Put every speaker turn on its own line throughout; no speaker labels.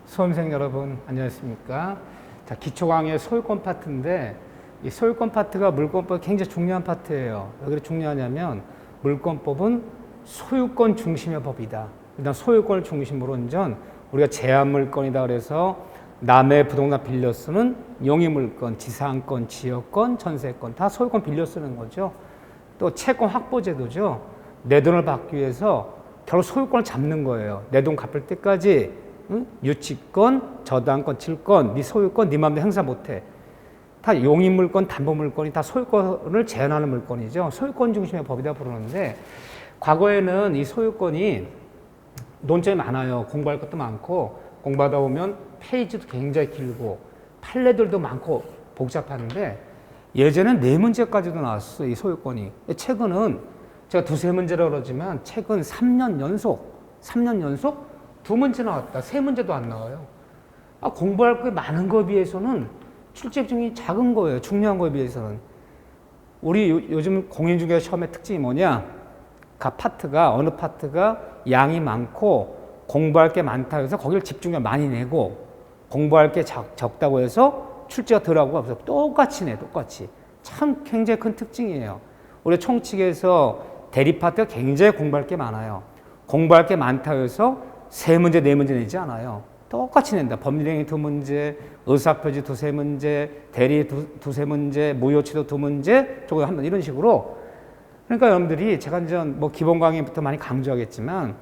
수험생 여러분 안녕하십니까? 자, 기초강의 소유권 파트인데 이 소유권 파트가 물권법 굉장히 중요한 파트예요. 왜 그렇게 중요하냐면 물권법은 소유권 중심의 법이다. 일단 소유권을 중심으로 우리가 제한물권이다 그래서 남의 부동산 빌려 쓰는 용의물권, 지상권, 지역권, 전세권 다 소유권 빌려 쓰는 거죠. 또 채권 확보제도죠. 내 돈을 받기 위해서 결국 소유권을 잡는 거예요. 내 돈 갚을 때까지 유치권, 저당권, 질권, 네 소유권 네 마음대로 행사 못해. 다 용의물권, 담보물권이 다 소유권을 제한하는 물권이죠. 소유권 중심의 법이다 부르는데 과거에는 이 소유권이 논점이 많아요. 공부할 것도 많고 공부하다 보면 페이지도 굉장히 길고 판례들도 많고 복잡한데 예전엔 4문제까지도 나왔어요. 이 소유권이. 최근은 제가 2-3문제라고 그러지만 최근 3년 연속 2문제 나왔다. 3문제도 안 나와요. 공부할 게 많은 거에 비해서는 출제 비중이 작은 거예요. 중요한 거에 비해서는. 우리 요즘 공인중개사 시험의 특징이 뭐냐? 각 파트가 어느 파트가 양이 많고 공부할 게 많다 해서 거기를 집중력 많이 내고 공부할 게 적다고 해서 출제가 덜하고 없어. 똑같이 내, 똑같이. 참 굉장히 큰 특징이에요. 우리 총칙에서 대리 파트가 굉장히 공부할 게 많아요. 공부할 게 많다 해서 3문제, 4문제 내지 않아요. 똑같이 낸다. 법률행위 2문제, 의사표지 2-3문제, 대리 2-3문제, 무효치도 2문제, 저거 한번 이런 식으로. 그러니까 여러분들이 제가 이제 기본 강의부터 많이 강조하겠지만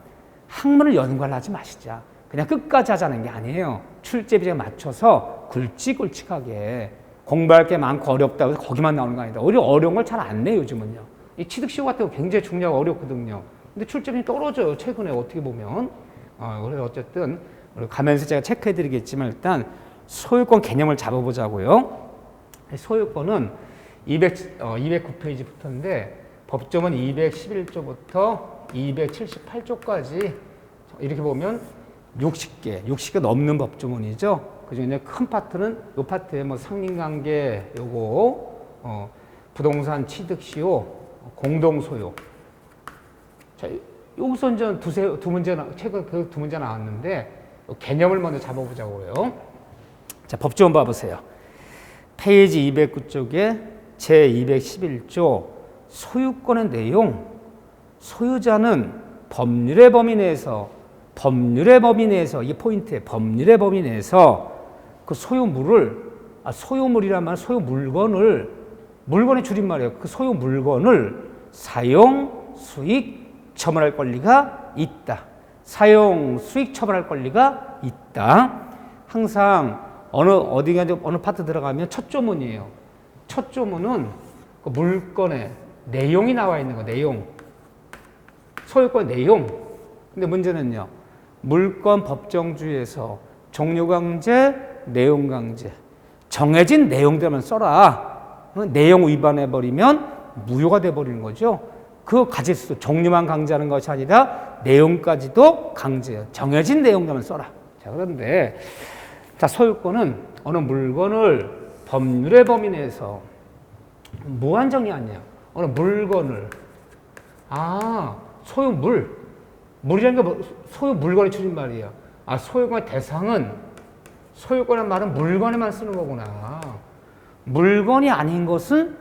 학문을 연구를 하지 마시자. 그냥 끝까지 하자는 게 아니에요. 출제 비중에 맞춰서 굵직굵직하게 공부할 게 많고 어렵다고 해서 거기만 나오는 거 아니다. 오히려 어려운 걸 잘 안 내요, 요즘은요. 이 취득시효 같은 거 굉장히 중요하고 어렵거든요. 근데 출제 비중이 떨어져요, 최근에 어떻게 보면. 그래서 어쨌든 가면서 제가 체크해드리겠지만 일단 소유권 개념을 잡아보자고요. 소유권은 209페이지부터인데 법조문 211조부터 278조까지 이렇게 보면 60개 넘는 법조문이죠. 그중에 큰 파트는 이 파트에 상린관계 요거 부동산 취득시효 공동소유. 자, 여기서 이제 최근 그 2문제 나왔는데 개념을 먼저 잡아보자고요. 자, 법조문 봐보세요. 페이지 209쪽에 제211조 소유권의 내용. 소유자는 법률의 범위 내에서 이게 포인트예요. 법률의 범위 내에서 그 소유물이란 말은 물건의 줄임말이에요. 그 소유 물건을 사용, 수익, 처분할 권리가 있다. 사용, 수익, 처분할 권리가 있다. 항상 어느 파트 들어가면 첫 조문이에요. 첫 조문은 그 물건의 내용이 나와 있는 거, 내용. 소유권 내용. 근데 문제는요. 물권 법정주의에서 종료강제, 내용강제. 정해진 내용들만 써라. 내용 위반해버리면 무효가 돼버리는 거죠. 그 가짓수, 종류만 강제하는 것이 아니라 내용까지도 강제해요. 정해진 내용들만 써라. 자, 그런데 자, 소유권은 어느 물건을 법률의 범위 내에서 무한정이 아니에요. 어느 물건을 물이라는 게 소유 물건의 줄임말이에요. 소유권의 대상은 소유권의 말은 물건에만 쓰는 거구나. 물건이 아닌 것은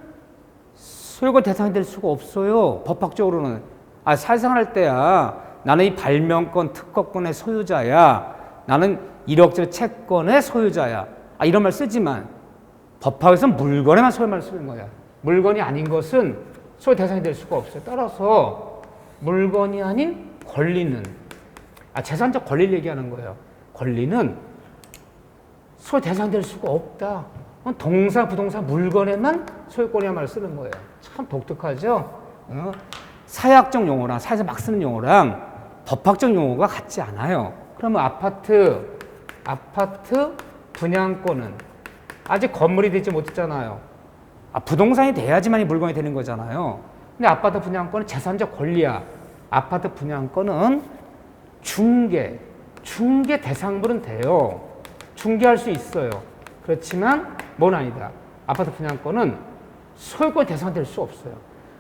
소유권 대상이 될 수가 없어요. 법학적으로는. 사회생활할 때야 나는 이 발명권, 특허권의 소유자야. 나는 1억짜리 채권의 소유자야. 이런 말 쓰지만 법학에서는 물건에만 소유말 쓰는 거야. 물건이 아닌 것은 소유 대상이 될 수가 없어요. 따라서 물건이 아닌 권리는 재산적 권리를 얘기하는 거예요. 권리는 소유 대상이 될 수가 없다. 동사, 부동사, 물건에만 소유권이란 말을 쓰는 거예요. 참 독특하죠? 사회학적 용어랑 사회에서 막 쓰는 용어랑 법학적 용어가 같지 않아요. 그러면 아파트 분양권은 아직 건물이 되지 못했잖아요. 부동산이 돼야지만 이 물건이 되는 거잖아요. 근데 아파트 분양권은 재산적 권리야. 아파트 분양권은 중개 대상물은 돼요. 중개할 수 있어요. 그렇지만 뭔 아니다. 아파트 분양권은 소유권 대상이 될 수 없어요.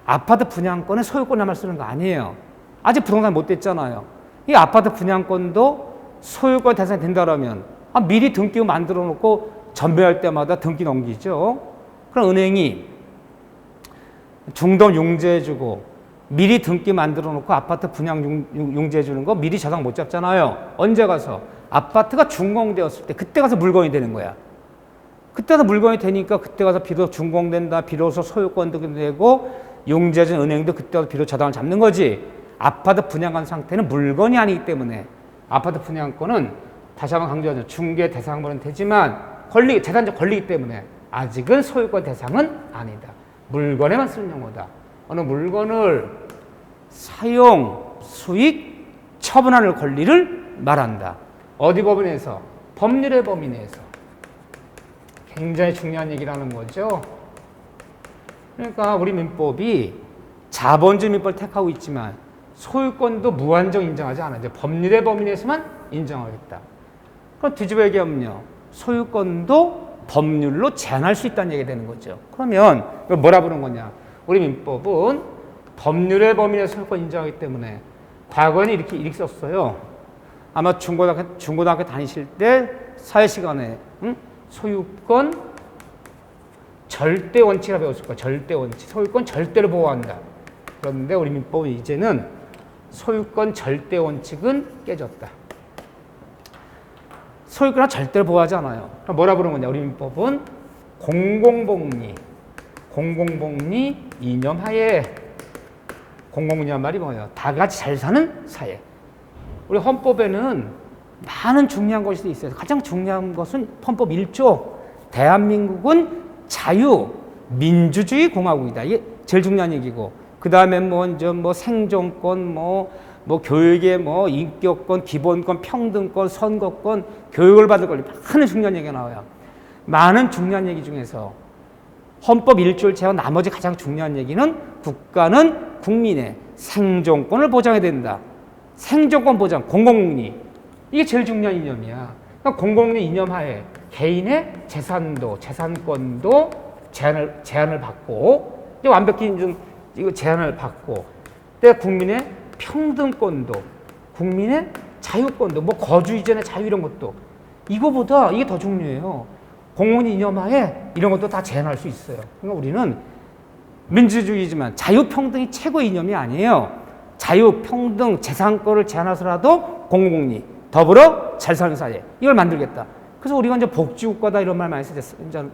아파트 분양권에 소유권이란 말 쓰는 거 아니에요. 아직 부동산 못 됐잖아요. 이 아파트 분양권도 소유권 대상이 된다라면 미리 등기 만들어 놓고 전매할 때마다 등기 넘기죠. 그럼 은행이 중도금 융자해주고 미리 등기 만들어 놓고 아파트 분양 융자해주는 거 미리 저당 못 잡잖아요. 언제 가서? 아파트가 준공되었을 때 그때 가서 물건이 되는 거야. 그때 가서 물건이 되니까 그때 가서 비로소 준공된다. 비로소 소유권도 되고 융자해준 은행도 그때 가서 비로소 저당을 잡는 거지. 아파트 분양한 상태는 물건이 아니기 때문에 아파트 분양권은 다시 한번 강조하죠. 중개 대상물은 되지만 재산적 권리이기 때문에 아직은 소유권 대상은 아니다. 물건에만 쓰는 용어다. 어느 물건을 사용, 수익, 처분하는 권리를 말한다. 어디 법에 내에서? 법률의 범위 내에서. 굉장히 중요한 얘기라는 거죠. 그러니까 우리 민법이 자본주의 민법을 택하고 있지만 소유권도 무한정 인정하지 않아요. 법률의 범위 내에서만 인정하겠다. 그럼 뒤집어 얘기하면요. 소유권도 법률로 제한할 수 있다는 얘기가 되는 거죠. 그러면 뭐라 부르는 거냐? 우리 민법은 법률의 범위 내에서 소유권 인정하기 때문에 과거에는 이렇게 썼어요. 아마 중고등학교 다니실 때 사회 시간에 소유권 절대 원칙이라고 배웠을 거예요. 절대 원칙. 소유권 절대로 보호한다. 그런데 우리 민법은 이제는 소유권 절대 원칙은 깨졌다. 소유권은 절대로 보호하지 않아요. 그럼 뭐라 부르는 거냐? 우리 민법은 공공복리 이념하에. 공공복리란 말이 뭐예요? 다 같이 잘 사는 사회. 우리 헌법에는 많은 중요한 것이 있어요. 가장 중요한 것은 헌법 1조. 대한민국은 자유민주주의 공화국이다. 이게 제일 중요한 얘기고. 그 다음에 뭐 생존권, 교육의 인격권, 기본권, 평등권, 선거권, 교육을 받을 권리. 많은 중요한 얘기가 나와요. 많은 중요한 얘기 중에서 헌법 1조를 제외한 나머지 가장 중요한 얘기는 국가는 국민의 생존권을 보장해야 된다. 생존권 보장, 공공복리. 이게 제일 중요한 이념이야. 그러니까 공공복리 이념 하에 개인의 재산권도 제한을 받고, 이제 완벽히 이거 제한을 받고, 때 국민의 평등권도, 국민의 자유권도, 거주 이전의 자유 이런 것도, 이거보다 이게 더 중요해요. 공공복리 이념 하에 이런 것도 다 제한할 수 있어요. 그러니까 우리는 민주주의지만 자유평등이 최고의 이념이 아니에요. 자유평등, 재산권을 제한하더라도 공공복리, 더불어 잘 사는 사회, 이걸 만들겠다. 그래서 우리가 이제 복지국가다 이런 말 많이 쓰잖아요.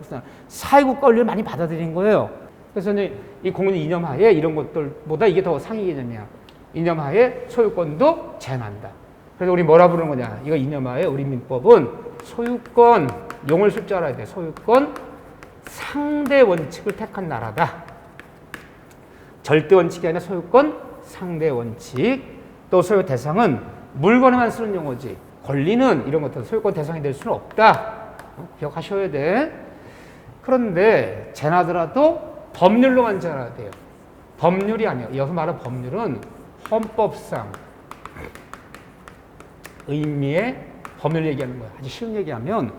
사회국가 원리를 많이 받아들인 거예요. 그래서 이제 이 공공복리 이념 하에 이런 것들보다 이게 더 상위 개념이야. 이념 하에 소유권도 제한한다. 그래서 우리 뭐라 부르는 거냐? 이거 이념 하에 우리 민법은 소유권, 용을 쓸 줄 알아야 돼. 소유권 상대 원칙을 택한 나라다. 절대 원칙이 아니라 소유권 상대 원칙. 또 소유 대상은 물건에만 쓰는 용어지. 권리는 이런 것들 소유권 대상이 될 수는 없다. 기억하셔야 돼. 그런데 제나더라도 법률로만 제한해야 돼요. 법률이 아니에요. 여기서 말하는 법률은 헌법상 의미의 법률 얘기하는 거예요. 아주 쉬운 얘기하면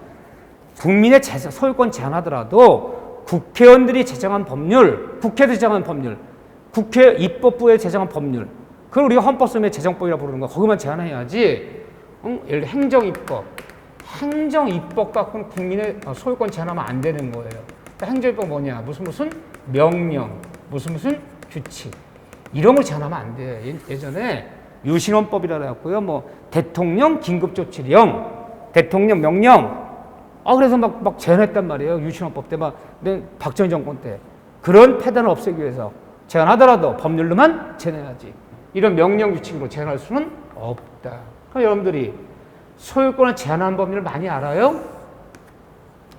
국민의 소유권 제한하더라도 국회의원들이 제정한 법률, 국회에서 제정한 법률, 국회 입법부에 제정한 법률, 그걸 우리가 헌법소위의 제정법이라고 부르는 거야. 거기만 제한해야지. 예를 들어 행정입법 갖고는 국민의 소유권 제한하면 안 되는 거예요. 그러니까 행정입법 뭐냐? 무슨 명령, 무슨 규칙, 이런 걸 제한하면 안 돼. 예전에 유신헌법이라고 했고요. 대통령 긴급조치령, 대통령 명령. 그래서 막 제한했단 말이에요. 유신헌법 때 박정희 정권 때. 그런 패단을 없애기 위해서 제한하더라도 법률로만 제한해야지. 이런 명령 규칙으로 제한할 수는 없다. 그럼 여러분들이 소유권을 제한하는 법률을 많이 알아요?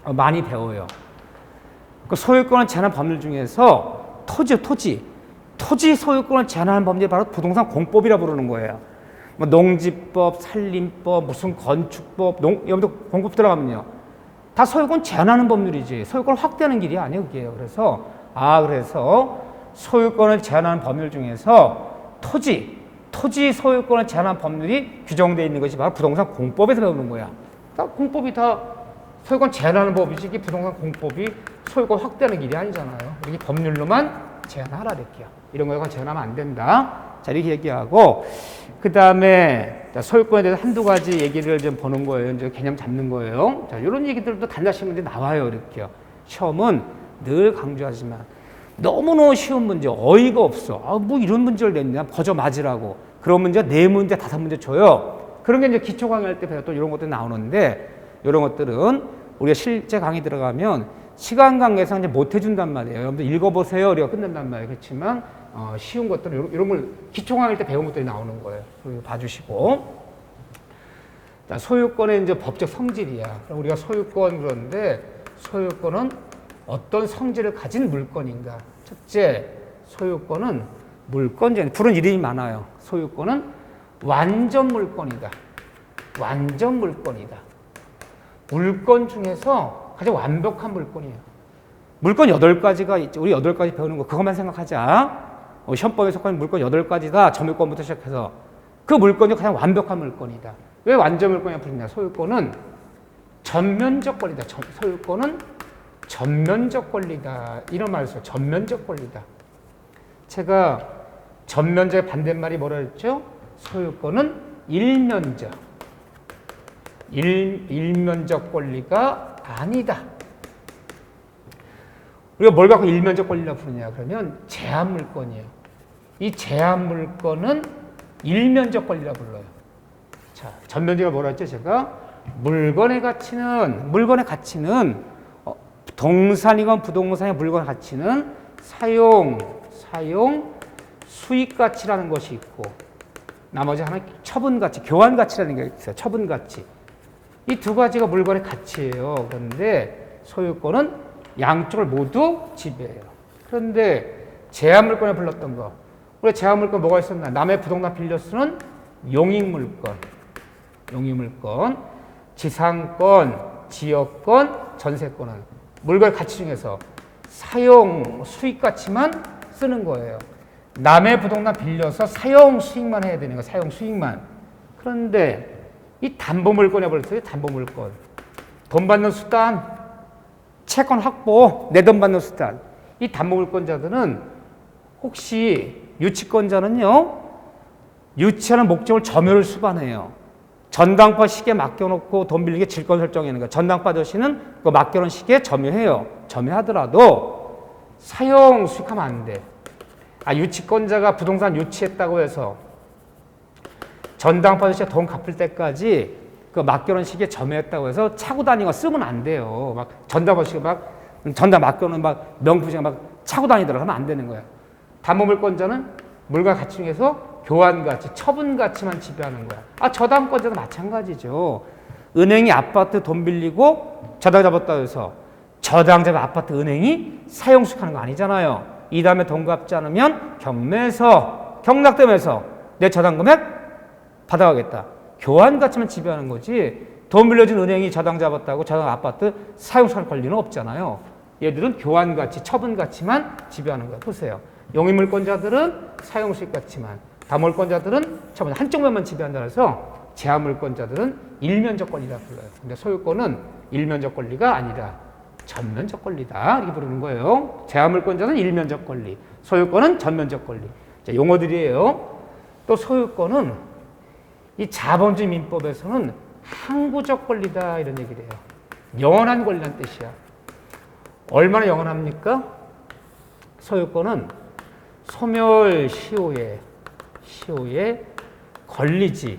많이 배워요. 그 소유권을 제한하는 법률 중에서 토지 소유권을 제한하는 법률이 바로 부동산 공법이라고 부르는 거예요. 농지법, 산림법, 무슨 건축법, 여러분들 공법 들어가면요. 다 소유권 제한하는 법률이지. 소유권을 확대하는 길이 아니에요, 그게요. 그래서 소유권을 제한하는 법률 중에서 토지 소유권을 제한하는 법률이 규정되어 있는 것이 바로 부동산 공법에서 배우는 거야. 공법이 다 소유권 제한하는 법이지, 이게 부동산 공법이 소유권 확대하는 길이 아니잖아요. 이렇게 법률로만 제한하라, 이렇게요. 이런 거가 제한하면 안 된다. 자, 이렇게 얘기하고, 그 다음에 자, 소유권에 대해서 한두 가지 얘기를 좀 보는 거예요. 이제 개념 잡는 거예요. 자, 이런 얘기들도 단답식 문제 나와요. 이렇게요. 시험은 늘 강조하지만 너무너무 쉬운 문제, 어이가 없어. 아, 뭐 이런 문제를 냈냐? 거저 맞으라고. 그런 문제 4문제, 5문제 줘요. 그런 게 이제 기초 강의할 때 배웠던 이런 것들이 나오는데 이런 것들은 우리가 실제 강의 들어가면 시간 관계상 이제 못 해준단 말이에요. 여러분들 읽어보세요. 우리가 끝낸단 말이에요. 그렇지만 쉬운 것들은 이런 걸 기초 강의할 때 배운 것들이 나오는 거예요. 그리고 봐주시고. 자, 소유권의 이제 법적 성질이야. 그럼 우리가 소유권 그런데 소유권은 어떤 성질을 가진 물건인가? 첫째, 소유권은 물건제. 부른 이름이 많아요. 소유권은 완전 물건이다. 완전 물건이다. 물건 중에서 가장 완벽한 물건이에요. 물건 8가지가 있죠. 우리 8가지 배우는 거 그것만 생각하자. 시험법에 속하는 물건 8가지다. 점유권부터 시작해서. 그 물건이 가장 완벽한 물건이다. 왜 완전 물건이라고 부르냐? 소유권은 전면적 권리다. 소유권은 전면적 권리다. 이런 말을 써요. 전면적 권리다. 제가 전면적의 반대말이 뭐라 했죠? 소유권은 일면적. 일면적 권리가 아니다. 우리가 뭘 갖고 일면적 권리라고 부르냐? 그러면 제한 물건이에요. 이 제한 물건은 일면적 권리라고 불러요. 자, 전면적이 뭐라 했죠? 제가 물건의 가치는 동산이건 부동산의 물건의 가치는 사용, 수익 가치라는 것이 있고 나머지 하나 처분 가치, 교환 가치라는 게 있어요. 처분 가치. 이 2가지가 물건의 가치예요. 그런데 소유권은 양쪽을 모두 지배해요. 그런데 제한 물건에 불렀던 거. 우리 제한 물건 뭐가 있었나? 남의 부동산 빌려 쓰는 용익 물건. 지상권, 지역권, 전세권은 물건의 가치 중에서 사용, 수익 가치만 쓰는 거예요. 남의 부동산 빌려서 사용 수익만 해야 되는 거예요. 사용 수익만. 그런데 이 담보물건에 버렸어요. 담보물건. 돈 받는 수단, 채권 확보, 내 돈 받는 수단. 이 담보물건자들은 혹시 유치권자는요. 유치하는 목적을 점유를 수반해요. 전당포 시기에 맡겨놓고 돈 빌리게 질권 설정하는 거예요. 전당포 아저씨는 그 맡겨놓은 시기에 점유해요. 점유하더라도 사용 수익하면 안 돼. 유치권자가 부동산 유치했다고 해서 전당포 아저씨가 돈 갚을 때까지 그 맡겨놓은 시기에 점유했다고 해서 차고 다니는 거 쓰면 안 돼요. 막 전당포 아저씨가 전당 맡겨놓은 명부지가 차고 다니더라도 하면 안 되는 거야. 담보물권자는 물건 가치 중에서 교환 가치, 처분 가치만 지배하는 거야. 저당권자도 마찬가지죠. 은행이 아파트 돈 빌리고 저당 잡았다 해서 저당자가 아파트 은행이 사용 수익하는 거 아니잖아요. 이 다음에 돈 갚지 않으면 경락대면서 내 저당 금액 받아가겠다. 교환 가치만 지배하는 거지. 돈 빌려준 은행이 저당 잡았다고 저당 아파트 사용 수익할 권리는 없잖아요. 얘들은 교환 가치, 처분 가치만 지배하는 거야. 보세요. 용익물권자들은 사용 수익 가치만, 담보물권자들은 처분 한쪽 면만 지배한다 해서 제한물권자들은 일면적 권리라 불러요. 근데 소유권은 일면적 권리가 아니라 전면적 권리다 이렇게 부르는 거예요. 제한물권자는 일면적 권리, 소유권은 전면적 권리. 자, 용어들이에요. 또 소유권은 이 자본주의 민법에서는 항구적 권리다 이런 얘기를 해요. 영원한 권리란 뜻이야. 얼마나 영원합니까? 소유권은 소멸 시효에 걸리지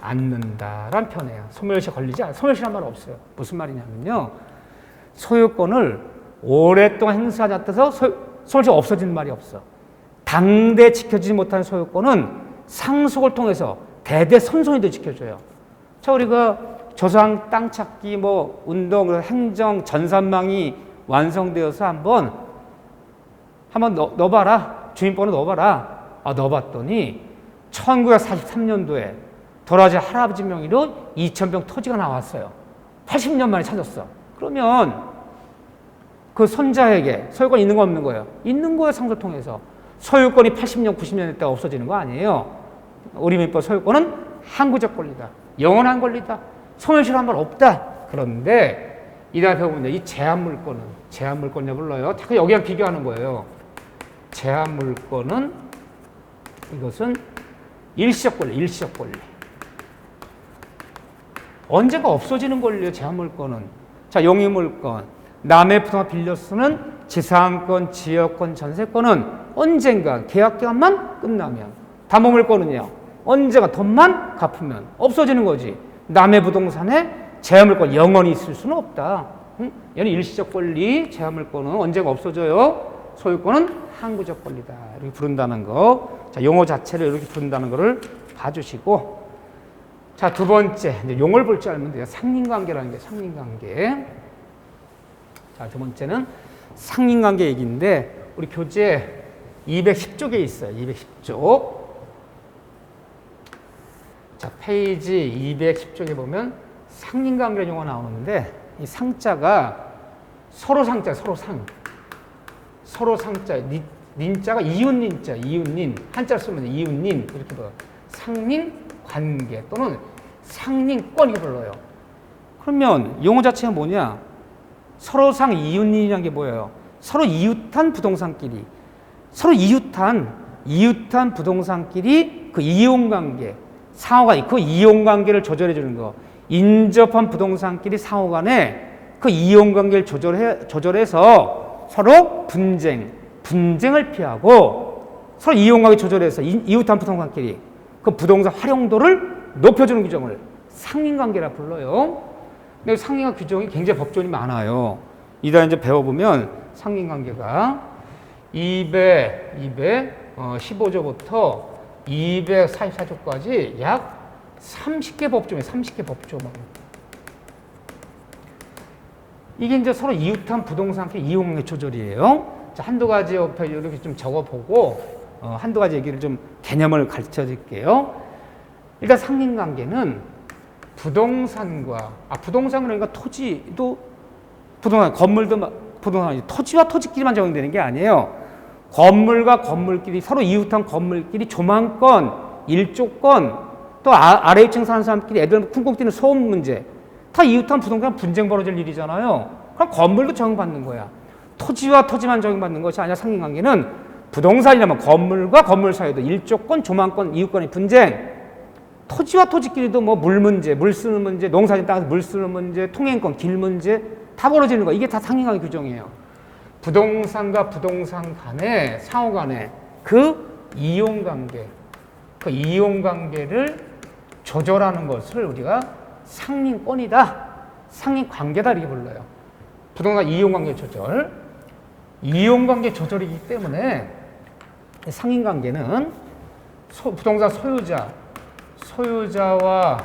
않는다란 편이에요. 소멸시에 걸리지 않아. 소멸시란 말 없어요. 무슨 말이냐면요. 소유권을 오랫동안 행사하지 않아서 소멸시가 없어지는 말이 없어. 당대 지켜지지 못하는 소유권은 상속을 통해서 대대손손이 지켜줘요. 자, 우리가 조상 땅 찾기 운동, 행정, 전산망이 완성되어서 한번 넣어봐라. 주민번호 넣어봐라. 넣어봤더니 1943년도에 돌아가신 할아버지 명의로 2,000평 토지가 나왔어요. 80년 만에 찾았어. 그러면 그 손자에게 소유권 있는 거 없는 거예요? 있는 거예요. 상속 통해서. 소유권이 80년, 90년 했다가 없어지는 거 아니에요. 우리 민법 소유권은 항구적 권리다. 영원한 권리다. 소멸시효란 말 없다. 그런데 이 다음에 배우면 이 제한물권이라고 불러요. 여기랑 비교하는 거예요. 제한물권은 이것은 일시적 권리, 일시적 권리. 언제가 없어지는 권리예요, 제한물권은. 자, 용의물권. 남의 부동산 빌려 쓰는 지상권, 지역권, 전세권은 언젠가 계약 기간만 끝나면. 담보물권은요, 언제가 돈만 갚으면 없어지는 거지. 남의 부동산에 제한물권 영원히 있을 수는 없다. 응? 얘는 일시적 권리, 제한물권은 언제가 없어져요. 소유권은 항구적 권리다. 이렇게 부른다는 거. 자, 용어 자체를 이렇게 부른다는 거를 봐주시고. 자, 두 번째. 이제 용어를 볼 줄 알면 돼요. 상린관계라는 게 상린관계. 자, 두 번째는 상린관계 얘기인데, 우리 교재 210쪽에 있어요. 210쪽. 자, 페이지 210쪽에 보면 상린관계라는 용어가 나오는데, 이 상자가 서로 상자, 서로 상. 서로 상자, 닌자가 이웃닌자, 이웃닌. 한자를 쓰면 이웃닌. 이렇게 불러요. 상린관계 또는 상린권 이렇게 불러요. 그러면 용어 자체가 뭐냐? 서로상 이웃닌이라는 게 뭐예요? 서로 이웃한 부동산끼리. 서로 이웃한 부동산끼리 그 이용관계. 상호가 있고 이용관계를 조절해 주는 거. 인접한 부동산끼리 상호간에 그 이용관계를 조절해서 서로 분쟁을 피하고 서로 이용관계 조절해서 이웃한 부동산끼리 그 부동산 활용도를 높여주는 규정을 상린관계라 불러요. 근데 상린관계 규정이 굉장히 법조문이 많아요. 이따 이제 배워보면 상린관계가 215조부터 244조까지 약 30개 법조문이에요. 30개 법조문. 이게 이제 서로 이웃한 부동산끼리 이용관계 조절이에요. 자, 한두 가지 옆에 이렇게 좀 적어보고 한두 가지 얘기를 좀 개념을 가르쳐 드릴게요. 일단 상린관계는 부동산과 부동산 그러니까 토지도 부동산, 건물도 부동산, 토지와 토지끼리만 적용되는 게 아니에요. 건물과 건물끼리 서로 이웃한 건물끼리 조망권, 일조권, 또 아래 위층 사는 사람끼리 애들 쿵쿵 뛰는 소음 문제, 다 이웃한 부동산 분쟁 벌어질 일이잖아요. 그럼 건물도 적용받는 거야. 토지와 토지만 적용받는 것이 아니라 상린관계는 부동산이라면 건물과 건물 사이도 일조권, 조망권, 이웃간의 분쟁, 토지와 토지끼리도 뭐 물 문제, 물 쓰는 문제, 농사진 땅에서 물 쓰는 문제, 통행권, 길 문제 다 벌어지는 거. 이게 다 상린관계 규정이에요. 부동산과 부동산 간에 상호 간에 그 이용관계, 그 이용관계를 조절하는 것을 우리가 상린권이다, 상린관계다 이렇게 불러요. 부동산 이용관계 조절. 이용관계 조절이기 때문에 상린관계는 부동산 소유자와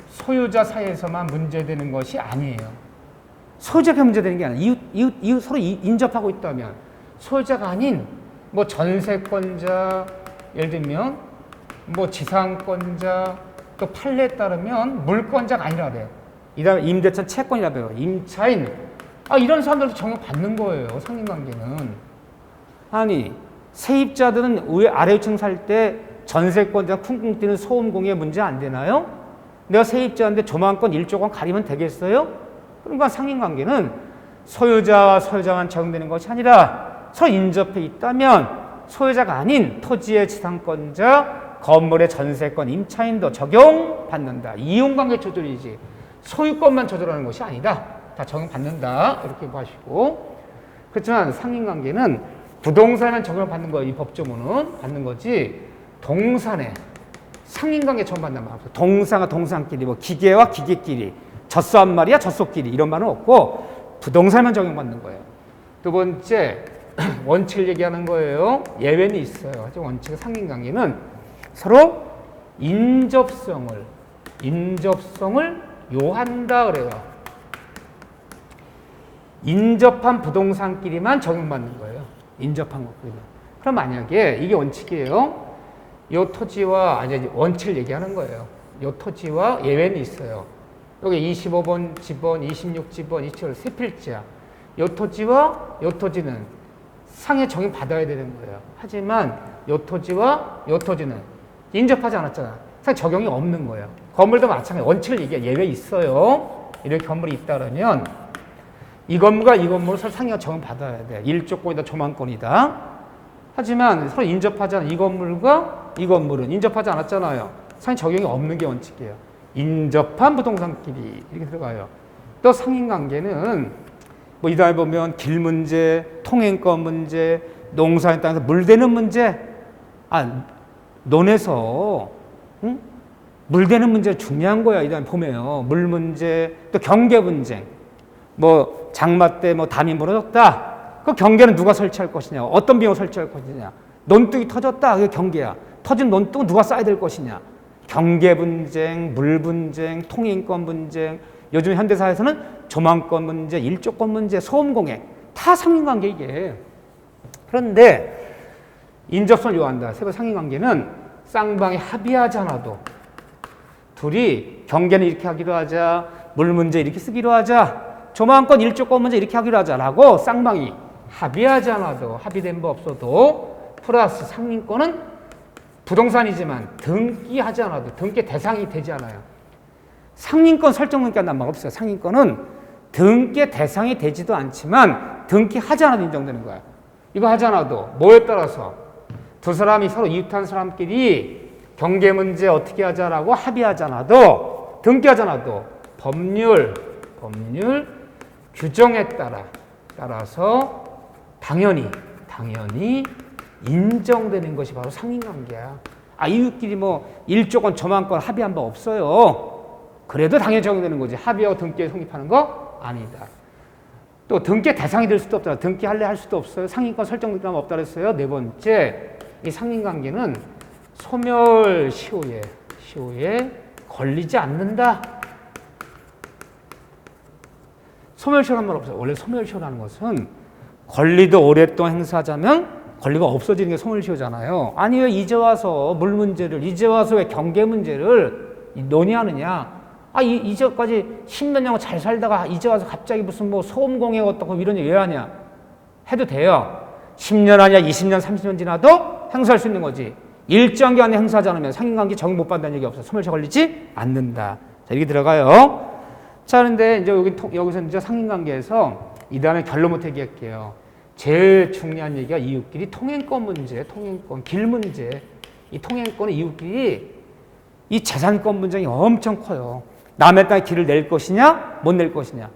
소유자 사이에서만 문제되는 것이 아니에요. 소유자가 문제되는 게 아니라 이웃 서로 인접하고 있다면 소유자가 아닌 뭐 전세권자, 예를 들면 뭐 지상권자, 또 판례에 따르면 물권자가 아니라 그래요. 임대차 채권이라 그래요. 임차인. 이런 사람들도 적용받는 거예요. 상린관계는. 아니 세입자들은 아래 위층 살 때 전세권자 쿵쿵 뛰는 소음 공해 문제 안 되나요? 내가 세입자인데 조망권, 일조권 가리면 되겠어요? 그러니까 상린관계는 소유자와 소유자만 적용되는 것이 아니라 서로 인접해 있다면 소유자가 아닌 토지의 지상권자, 건물의 전세권, 임차인도 적용받는다. 이용관계 조절이지 소유권만 조절하는 것이 아니다. 다 적용받는다. 이렇게 보시고. 그렇지만 상린관계는 부동산에만 적용받는 거, 이 법조문은 받는 거지 동산에 상린관계 적용받는 말 없어. 동산과 동산끼리, 뭐 기계와 기계끼리, 젖소 한 마리야 젖소끼리 이런 말은 없고 부동산만 적용받는 거예요. 두 번째 원칙을 얘기하는 거예요. 예외는 있어요. 하지만 원칙은 상린관계는 서로 인접성을 요한다 그래요. 인접한 부동산끼리만 적용받는 거예요. 인접한 것끼리만. 그럼 만약에 이게 원칙이에요. 요 토지와 원칙을 얘기하는 거예요. 요 토지와 예외는 있어요. 여기 25번 지번, 26지번, 27번 세 필지야. 요 토지와 요 토지는 상해 적용 받아야 되는 거예요. 하지만 요 토지와 요 토지는 인접하지 않았잖아. 상 적용이 없는 거예요. 건물도 마찬가지. 원칙을 얘기해. 예외 있어요. 이렇게 건물이 있다면 이 건물과 이 건물을 서로 상해가 적용 받아야 돼. 일조권이다, 조망권이다. 하지만 서로 인접하지 않은 이 건물과 이 건물은 인접하지 않았잖아요. 상인 적용이 없는 게 원칙이에요. 인접한 부동산끼리 이렇게 들어가요. 또 상인관계는 뭐 이 다음에 보면 길 문제, 통행권 문제, 농사에 따라서 물대는 문제, 논에서 물대는 문제 중요한 거야. 이 다음에 보면요. 물 문제, 또 경계 분쟁. 뭐 장마 때 뭐 담이 무너졌다. 그 경계는 누가 설치할 것이냐? 어떤 비용 설치할 것이냐? 논둑이 터졌다. 그게 경계야. 터진 논둑은 누가 쌓아야 될 것이냐? 경계 분쟁, 물 분쟁, 통행권 분쟁. 요즘 현대사회에서는 조망권 문제, 일조권 문제, 소음공해 다 상인관계 이게. 그런데 인접성을 요한다. 세부 상인관계는 쌍방이 합의하지 않아도 둘이 경계는 이렇게 하기로 하자, 물 문제 이렇게 쓰기로 하자, 조망권, 일조권 문제 이렇게 하기로 하자라고 쌍방이 합의하지 않아도 합의된 바 없어도 플러스 상인권은 부동산이지만 등기하지 않아도 등기 대상이 되지 않아요. 상인권 설정등기한 낭만 없어요. 상인권은 등기 대상이 되지도 않지만 등기하지 않아도 인정되는 거야. 이거 하지 않아도 뭐에 따라서 두 사람이 서로 이웃한 사람끼리 경계 문제 어떻게 하자라고 합의하지 않아도 등기하지 않아도 법률 규정에 따라서 당연히 인정되는 것이 바로 상인관계야. 이웃끼리 뭐 일조권 조망권 합의한 바 없어요. 그래도 당연히 적용되는 거지. 합의하고 등기에 성립하는 거 아니다. 또 등기 대상이 될 수도 없잖아. 등기할래 할 수도 없어요. 상인권 설정되면 없다 그랬어요. 네 번째, 이 상인관계는 소멸시효에 걸리지 않는다. 소멸시효라는 말 없어요. 원래 소멸시효라는 것은 권리도 오랫동안 행사하자면 권리가 없어지는 게 소멸시효잖아요. 아니 왜 이제 와서 물 문제를, 이제 와서 왜 경계 문제를 논의하느냐. 이제까지 10몇 년 잘 살다가 이제 와서 갑자기 무슨 뭐 소음공해 어떻고 이런 얘기 왜 하냐. 해도 돼요. 10년 아니야 20년 30년 지나도 행사할 수 있는 거지. 일정 기간에 행사하지 않으면 상인관계 적용 못 받는다는 얘기 없어. 소멸시효 걸리지 않는다. 자, 이렇게 들어가요. 자, 그런데 이제 여기서 이제 상인관계에서 이 다음에 결론부터 얘기할게요. 제일 중요한 얘기가 이웃끼리 통행권 문제, 통행권, 길 문제. 이 통행권은 이웃끼리 이 재산권 분쟁이 엄청 커요. 남의 땅에 길을 낼 것이냐, 못 낼 것이냐.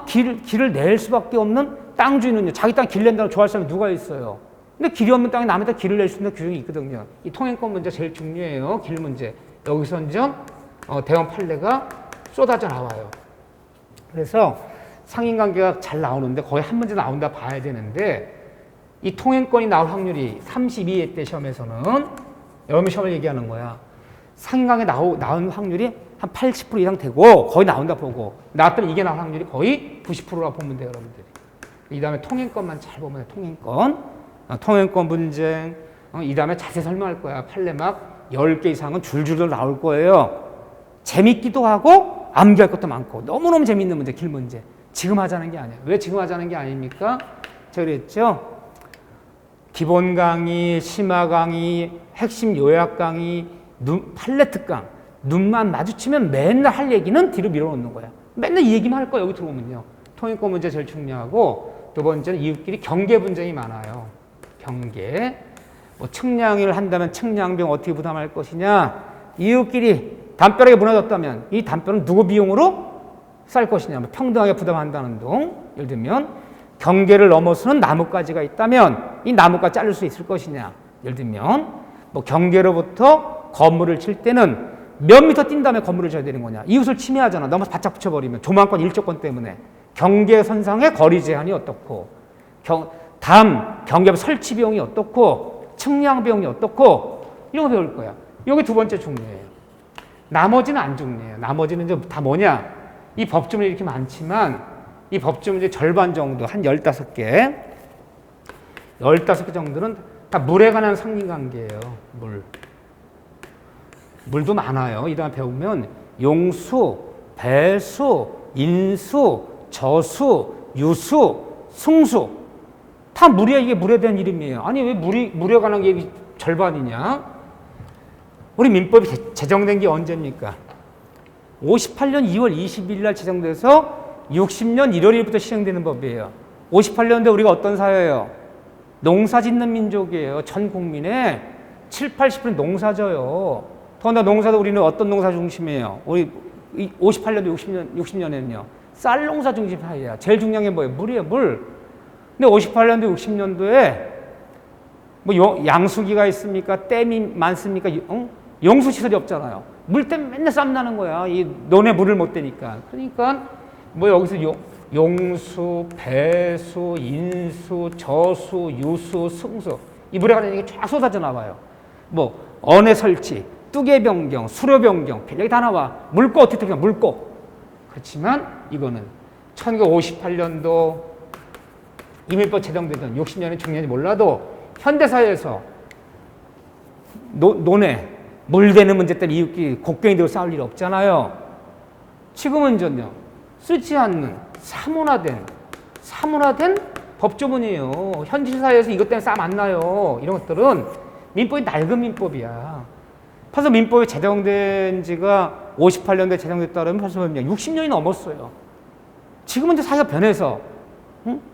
길을 낼 수밖에 없는 땅 주인은요. 자기 땅 길 낸다고 좋아할 사람이 누가 있어요. 근데 길이 없는 땅에 남의 땅 길을 낼 수 있는 규정이 있거든요. 이 통행권 문제 제일 중요해요. 길 문제. 여기서 이제 대형 판례가 쏟아져 나와요. 그래서 상인관계가 잘 나오는데 거의 한 문제 나온다 봐야 되는데 이 통행권이 나올 확률이 32회 때 시험에서는 여러분 시험을 얘기하는 거야. 상인관계 나온 확률이 한 80% 이상 되고 거의 나온다 보고 나왔더니 이게 나올 확률이 거의 90%라고 보면 돼요. 여러분들이. 이 다음에 통행권만 잘 보면 돼요. 통행권 분쟁. 이 다음에 자세히 설명할 거야. 판례 막 10개 이상은 줄줄 나올 거예요. 재밌기도 하고 암기할 것도 많고 너무너무 재밌는 문제, 길 문제. 지금 하자는 게 아니야. 왜 지금 하자는 게 아닙니까? 제가 그랬죠. 기본 강의, 심화 강의, 핵심 요약 강의, 판례 특강. 눈만 마주치면 맨날 할 얘기는 뒤로 밀어놓는 거야. 맨날 이 얘기만 할 거야. 여기 들어오면요. 통행권 문제 제일 중요하고 두 번째는 이웃끼리 경계 분쟁이 많아요. 경계. 뭐 측량을 한다면 측량비용 어떻게 부담할 것이냐. 이웃끼리 담벼락이 무너졌다면 이 담벼락은 누구 비용으로 쌀 것이냐. 평등하게 부담한다는 등. 예를 들면 경계를 넘어서는 나뭇가지가 있다면 이 나뭇가지 자를 수 있을 것이냐. 예를 들면 뭐 경계로부터 건물을 칠 때는 몇 미터 뛴 다음에 건물을 져야 되는 거냐. 이웃을 침해하잖아. 넘어서 바짝 붙여버리면 조망권, 일조권 때문에. 경계선상의 거리 제한이 어떻고 경계 설치 비용이 어떻고 측량 비용이 어떻고 이런 거 배울 거야. 여기 두 번째 중요해요. 나머지는 안 중요해요. 나머지는 이제 다 뭐냐. 이 법조문이 이렇게 많지만 이 법조문 이제 절반 정도 한 15개 15개 정도는 다 물에 관한 상인관계예요. 물도 많아요. 이 다음에 배우면 용수, 배수, 인수, 저수, 유수, 승수 다 물이야. 이게 물에 대한 이름이에요. 아니 왜 물에 관한 게 절반이냐? 우리 민법이 제정된 게 언제입니까? 58년 2월 20일 날 제정돼서 60년 1월 1일부터 시행되는 법이에요. 58년대 우리가 어떤 사회예요? 농사 짓는 민족이에요. 전 국민의 7, 80% 농사져요. 더군다나 농사도 우리는 어떤 농사 중심이에요? 우리 58년도 60년에는요. 쌀 농사 중심이야. 제일 중요한 게 뭐예요? 물이에요, 물. 근데 58년도 60년도에 뭐 양수기가 있습니까? 댐이 많습니까? 용수 시설이 없잖아요. 물 때문에 맨날 쌈 나는 거야. 이 논에 물을 못 대니까. 그러니까 뭐 여기서 용수, 배수, 인수, 저수, 유수, 승수 이 물에 관한 얘기 쫙 쏟아져 나와요. 뭐 언해 설치, 뚜개 변경, 수료 변경, 별얘기 다 나와. 물고 어떻게 해요? 물고. 그렇지만 이거는 1958년도 이민법 제정되던 60년의 중년이 몰라도 현대사회에서 논에 물 대는 문제 때문에 이웃끼리 곡괭이 들고 싸울 일 없잖아요. 지금은 전요. 쓰지 않는 사문화된 법조문이에요. 현실사회에서 이것 때문에 싸움 안 나요. 이런 것들은 민법이 낡은 민법이야. 벌써 민법이 제정된 지가 58년도에 제정됐다 그러면 벌써 60년이 넘었어요. 지금은 이제 사회가 변해서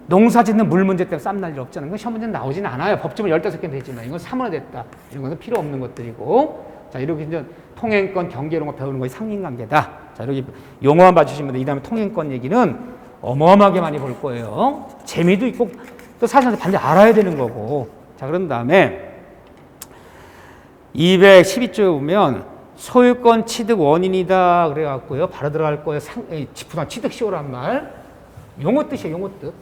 농사 짓는 물 문제 때문에 싸움 날 일 없잖아요. 시험 문제는 나오진 않아요. 법조문 15개 되지만 이건 사문화됐다. 이런 것은 필요 없는 것들이고. 자, 이렇게 이제 통행권, 경계 이런 거 배우는 것이 상린관계다. 자, 이렇게 용어만 봐주시면 돼. 이 다음에 통행권 얘기는 어마어마하게 많이 볼 거예요. 재미도 있고 또 사실은 반드시 알아야 되는 거고. 자, 그런 다음에 212조에 보면 소유권 취득 원인이다 그래갖고요. 바로 들어갈 거예요. 부당 취득시효란 말. 용어 뜻이에요. 용어 뜻.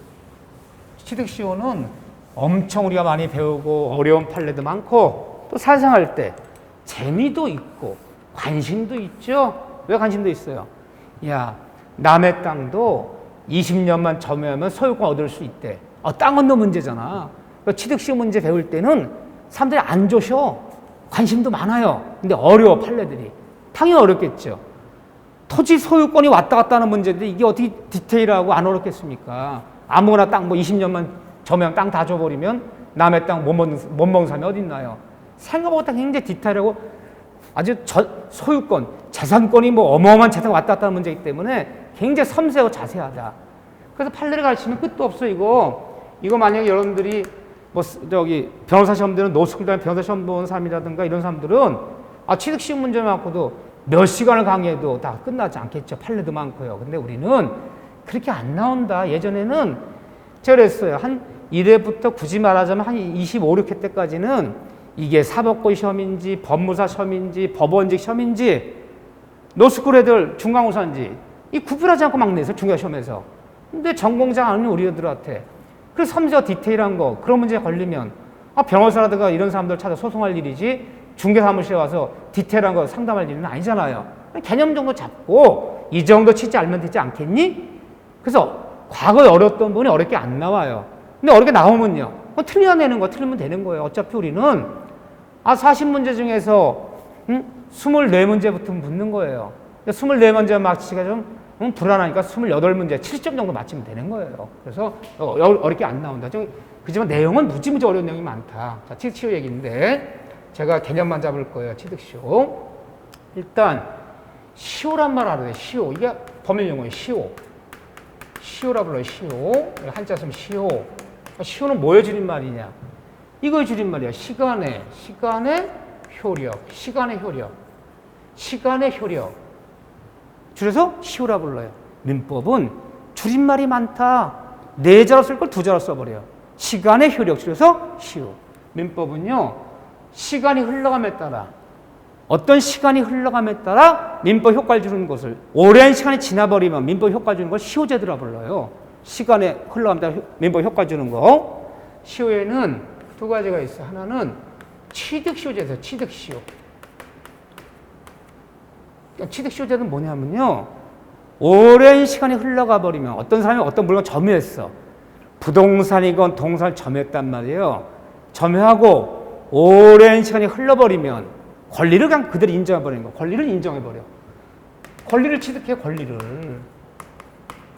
취득시효는 엄청 우리가 많이 배우고 어려운 판례도 많고 또 사상할 때 재미도 있고 관심도 있죠. 왜 관심도 있어요? 야, 남의 땅도 20년만 점유하면 소유권 얻을 수 있대. 땅은 너 문제잖아. 취득시효 문제 배울 때는 사람들이 안 조셔. 관심도 많아요. 근데 어려워, 판례들이. 당연히 어렵겠죠. 토지 소유권이 왔다 갔다 하는 문제인데 이게 어떻게 디테일하고 안 어렵겠습니까? 아무거나 땅 뭐 20년만 점유하면 땅 다 줘버리면 남의 땅 못 먹는 사람이 어디 있나요? 생각보다 굉장히 디테일하고 아주 소유권, 재산권이 뭐 어마어마한 재산이 왔다 갔다 하는 문제이기 때문에 굉장히 섬세하고 자세하다. 그래서 판례를 가르치면 끝도 없어, 이거. 이거 만약에 여러분들이 뭐 변호사 시험 되는 노스쿨 다음에 변호사 시험 보는 사람이라든가 이런 사람들은 취득 시험 문제 많고도 몇 시간을 강의해도 다 끝나지 않겠죠. 판례도 많고요. 근데 우리는 그렇게 안 나온다. 예전에는 제가 그랬어요. 한 1회부터 굳이 말하자면 한 25, 6회 때까지는 이게 사법고 시험인지 법무사 시험인지 법원직 시험인지 노스쿨 애들 중간고사인지 이 구분하지 않고 막 내서 중간시험에서. 근데 전공자 아닌 우리 애들한테 그래서 섬세하고 디테일한 거 그런 문제에 걸리면 변호사라든가 이런 사람들 찾아 소송할 일이지 중개사무실에 와서 디테일한 거 상담할 일은 아니잖아요. 개념 정도 잡고 이 정도 취지 알면 되지 않겠니? 그래서 과거에 어려웠던 부분이 어렵게 안 나와요. 근데 어렵게 나오면요. 틀려야 되는 거 틀리면 되는 거예요. 어차피 우리는 40문제 중에서 24문제부터 묻는 거예요. 24문제 맞히기가 좀 불안하니까 28문제 70점 정도 맞히면 되는 거예요. 그래서 어렵게 안 나온다. 그렇지만 내용은 무지무지 어려운 내용이 많다. 자, 취득시효 얘기인데 제가 개념만 잡을 거예요. 취득시효. 일단 시효란 말 알아야 돼요. 시효. 이게 법률 용어예요. 시효. 시효라 불러요. 시효. 한자 쓰면 시효. 시효는 뭐의 줄임말이냐? 이거의 줄임말이야. 시간의 효력. 시간의 효력. 시간의 효력. 줄여서 시효라 불러요. 민법은 줄임말이 많다. 4자로 쓸 걸 2자로 써버려요. 시간의 효력 줄여서 시효. 민법은요. 시간이 흘러감에 따라 어떤 시간이 흘러감에 따라 민법 효과를 주는 것을 오랜 시간이 지나버리면 민법 효과 주는 걸 시효제도라 불러요. 시간에 흘러감에 따라 민법 효과 주는 거. 시효에는 2가지가 있어요. 하나는 취득시효제도, 취득시효. 취득시효제도는 뭐냐면요. 오랜 시간이 흘러가 버리면 어떤 사람이 어떤 물건 점유했어. 부동산이건 동산을 점유했단 말이에요. 점유하고 오랜 시간이 흘러버리면 권리를 그냥 그대로 인정해버리는 거. 권리를 인정해버려. 권리를 취득해, 권리를.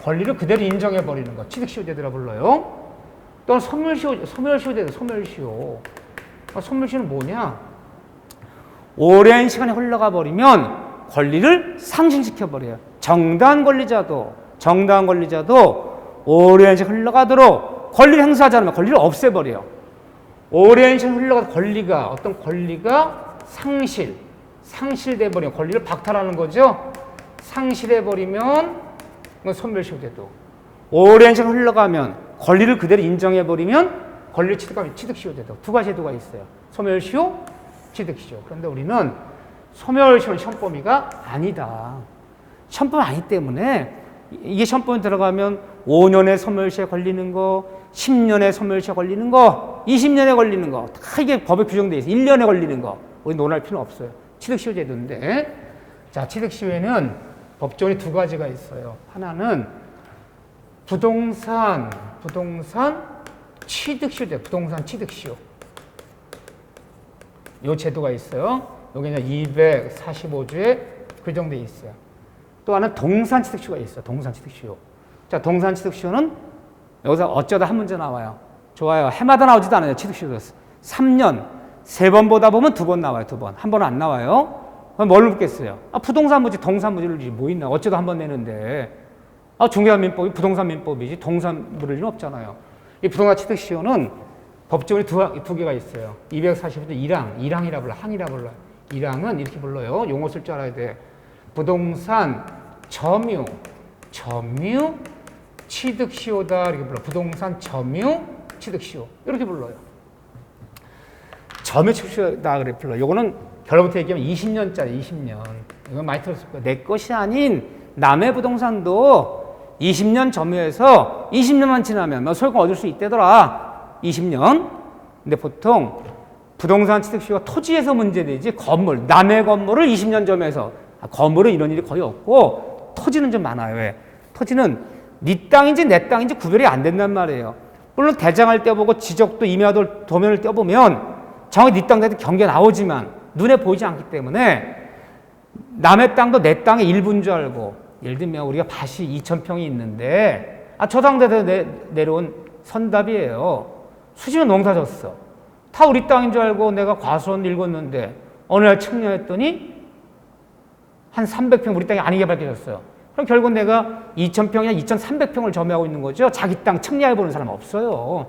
권리를 그대로 인정해버리는 거. 취득시효제도라 불러요. 또는 소멸시효제도, 소멸시효. 소멸시효는 뭐냐? 오랜 시간이 흘러가 버리면 권리를 상실시켜버려요. 정당한 권리자도 오랜 시간 흘러가도록 권리를 행사하지 않으면 권리를 없애버려요. 오랜 시간 흘러가서 어떤 권리가 상실돼 버리면 권리를 박탈하는 거죠. 상실해 버리면 이건 소멸시효제도. 오랜 시간 흘러가면 권리를 그대로 인정해 버리면 권리를 취득하면 취득시효제도. 두 가지 제도가 있어요. 소멸시효, 취득시효. 그런데 우리는 소멸시효는 시험 범위가 아니다. 시험 범위 아니기 때문에 이게 시험 범위 들어가면 5년에 소멸시효에 걸리는 거, 10년에 소멸시효에 걸리는 거, 20년에 걸리는 거, 다 이게 법에 규정되어 있어요. 1년에 걸리는 거. 우리 논할 필요는 없어요. 취득시효제도인데, 자, 취득시효에는 법조문이 두 가지가 있어요. 하나는 부동산 취득시효제, 부동산 취득시효. 이 제도가 있어요. 여기는 245조에 규정되어 있어요. 또 하나는 동산 취득시효가 있어요. 동산 취득시효. 자, 동산 취득시효는 여기서 어쩌다 한 문제 나와요. 좋아요. 해마다 나오지도 않아요. 취득시효. 3년, 3번 보다 보면 2번 나와요. 2번. 한 번은 안 나와요. 그럼 뭘 묻겠어요? 동산 문제, 동산 문제를 뭐 있나? 어쩌다 한 번 내는데. 중개민법이 부동산 민법이지 동산 물을 일은 없잖아요. 이 부동산 취득시효는 법조문이 두 개가 있어요. 240조 1항이라 불러, 항이라 불러요. 1항은 이렇게 불러요. 용어 쓸 줄 알아야 돼. 부동산 점유 취득시효다 이렇게 불러. 부동산 점유 취득시효 이렇게 불러요. 점유 취득시효다 그래 불러. 요거는 결론부터 얘기하면 20년짜리 20년. 이건 많이 들었을 거예요. 내 것이 아닌 남의 부동산도 20년 점유해서 20년만 지나면 소유권 얻을 수 있대더라. 20년. 근데 보통 부동산 취득시효가 토지에서 문제되지 남의 건물을 20년 점유해서 건물은 이런 일이 거의 없고 토지는 좀 많아요. 왜? 토지는 네 땅인지 내 땅인지 구별이 안 된단 말이에요. 물론 대장을 떼어보고 지적도 임야도 도면을 떼어보면 정확히 네 땅 대도 경계가 나오지만 눈에 보이지 않기 때문에 남의 땅도 내 땅의 일부인 줄 알고 예를 들면 우리가 밭이 2,000평이 있는데 저 당대에서 내려온 선답이에요. 수지면 농사 졌어. 다 우리 땅인 줄 알고 내가 과수원 읽었는데 어느 날 측량했더니 한 300평 우리 땅이 아니게 밝혀졌어요. 그럼 결국 내가 2,000평이나 2,300평을 점유하고 있는 거죠. 자기 땅 측량해보는 사람 없어요.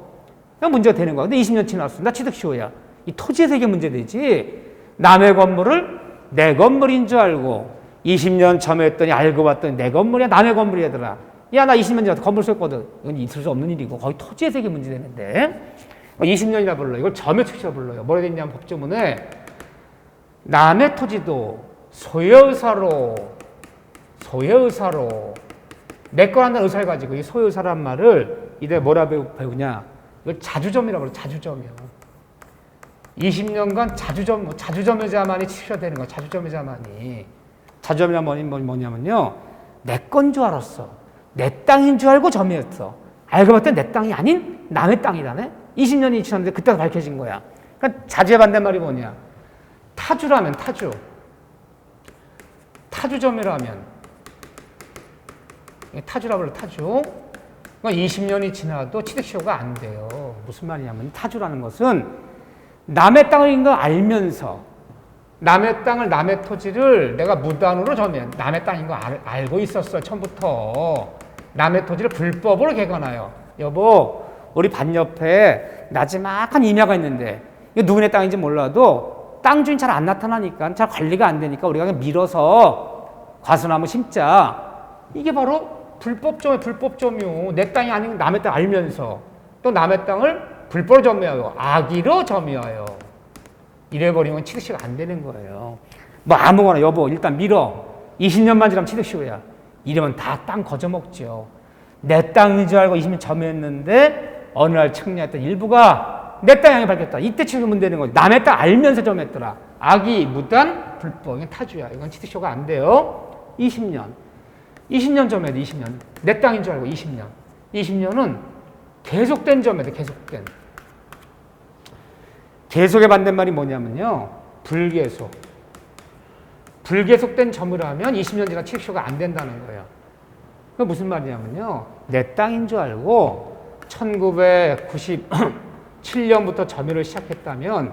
그냥 문제가 되는 거야. 근데 20년 지났어. 나 취득시효야. 이 토지에서 이게 문제되지. 남의 건물을 내 건물인 줄 알고 20년 점유했더니 알고 봤더니 내 건물이야 남의 건물이더라. 야, 나 20년 전에 건물 썼거든. 이건 있을 수 없는 일이고 거의 토지에서 이게 문제되는데 20년이라 불러요. 이걸 점유 취득시효 불러요. 뭐라 되냐면 법조문에 남의 토지도 소유의사로 내 거란다는 의사를 가지고 이 소유의사란 말을 이때 뭐라 배우냐? 이걸 자주점이라고 그래요. 자주점이요. 20년간 자주점유자만이 취득시효가 되는 거예요. 자주점유자만이 뭐냐면요. 내 건 줄 알았어. 내 땅인 줄 알고 점유했어. 알고 봤더니 내 땅이 아닌 남의 땅이라네. 20년이 지났는데 그때가 밝혀진 거야. 그러니까 자주의 반대말이 뭐냐? 타주라면 타주점유라면 타주라 불러 타주. 그러니까 20년이 지나도 취득시효가 안 돼요. 무슨 말이냐면 타주라는 것은 남의 땅인 걸 알면서 남의 땅을 남의 토지를 내가 무단으로 점유해. 남의 땅인 거 알고 있었어 처음부터. 남의 토지를 불법으로 개관하여. 여보 우리 밭 옆에 나지막한 임야가 있는데 이거 누구네 땅인지 몰라도 땅 주인 잘 안 나타나니까 잘 관리가 안 되니까 우리가 그냥 밀어서 과수나무 심자. 이게 바로 불법점유. 내 땅이 아닌 남의 땅 알면서 또 남의 땅을 불법으로 점유하여 악의로 점유하여 이래버리면 취득시효가 안 되는 거예요. 뭐 아무거나 여보 일단 밀어. 20년만 지나면 취득시효야. 이러면 다 땅 거저먹죠. 내 땅인 줄 알고 20년 점유했는데 어느 날 측량했던 일부가 내 땅이 밝혔다. 이때 취득시효가 되는 거지. 남의 땅 알면서 점유했더라. 악의, 무단, 불법. 이건 타주야. 이건 취득시효가 안 돼요. 20년 점유해야 돼. 20년. 내 땅인 줄 알고 20년. 20년은 계속된 점유해야 돼. 계속의 반대말이 뭐냐면요. 불계속된 점유라면 20년 지나 취득시효가 안 된다는 거예요. 그게 무슨 말이냐면요. 내 땅인 줄 알고 1997년부터 점유를 시작했다면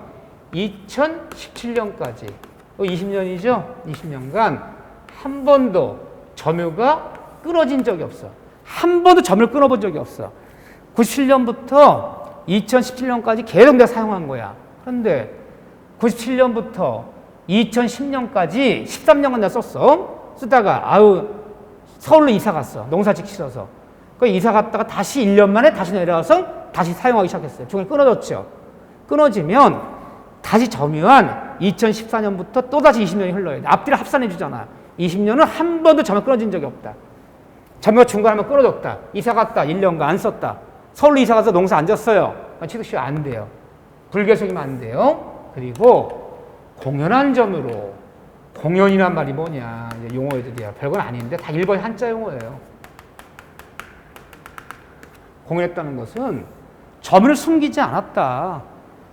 2017년까지 20년이죠. 20년간 한 번도 점유가 끊어진 적이 없어. 한 번도 점유를 끊어본 적이 없어. 97년부터 2017년까지 계속 내가 사용한 거야. 그런데 97년부터 2010년까지 13년간 내가 썼어. 쓰다가 아유 서울로 이사 갔어. 농사짓기 싫어서. 그 이사 갔다가 다시 1년 만에 다시 내려와서 다시 사용하기 시작했어요. 중간에 끊어졌죠. 끊어지면 다시 점유한 2014년부터 또다시 20년이 흘러야 돼. 앞뒤를 합산해 주잖아. 20년은 한 번도 점유 끊어진 적이 없다. 점유가 중간에 한번 끊어졌다. 이사 갔다 1년간 안 썼다. 서울로 이사 가서 농사 안 졌어요. 취득시효 안 돼요. 불계속이면 안 돼요. 그리고 공연한 점유로. 공연이란 말이 뭐냐. 이제 용어들이야. 별건 아닌데 다 일본 한자 용어예요. 공연했다는 것은 점유를 숨기지 않았다.